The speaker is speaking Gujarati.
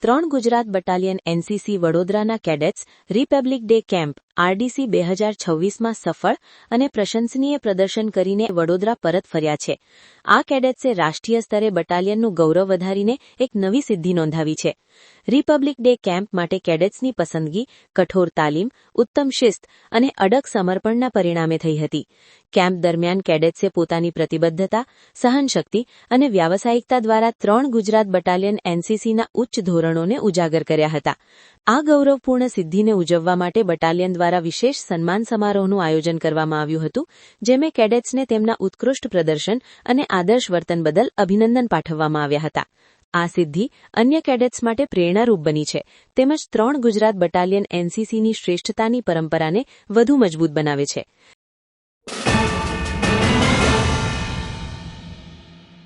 3 ગુજરાત બટાલિયન એનસીસી વડોદરાના cadets Republic Day camp RDC 2026માં સફળ અને પ્રશંસનીય પ્રદર્શન કરીને વડોદરા પરત ફર્યા છે. આ કેડેટ્સે રાષ્ટ્રીય સ્તરે બટાલિયનનું ગૌરવ વધારીને એક નવી સિદ્ધિ નોંધાવી છે. રિપબ્લિક ડે કેમ્પ માટે કેડેટ્સની પસંદગી કઠોર તાલીમ, ઉત્તમ શિસ્ત અને અડગ સમર્પણના પરિણામે થઈ હતી. કેમ્પ દરમિયાન કેડેટ્સે પોતાની પ્રતિબદ્ધતા, સહનશક્તિ અને વ્યાવસાયિકતા દ્વારા 3 ગુજરાત બટાલિયન એનસીસીના ઉચ્ચ ધોરણોને ઉજાગર કર્યા હતા. આ ગૌરવપૂર્ણ સિદ્ધિને ઉજવવા માટે બટાલિયન દ્વારા વિશેષ સન્માન સમારોહનું આયોજન કરવામાં આવ્યું હતું, જેમાં કેડેટ્સને તેમના ઉત્કૃષ્ટ પ્રદર્શન અને આદર્શ વર્તન બદલ અભિનંદન પાઠવવામાં આવ્યા હતા. આ સિદ્ધિ અન્ય કેડેટ્સ માટે પ્રેરણારૂપ બની છે, તેમજ 3 ગુજરાત બટાલિયન એનસીસીની શ્રેષ્ઠતાની પરંપરાને વધુ મજબૂત બનાવે છે.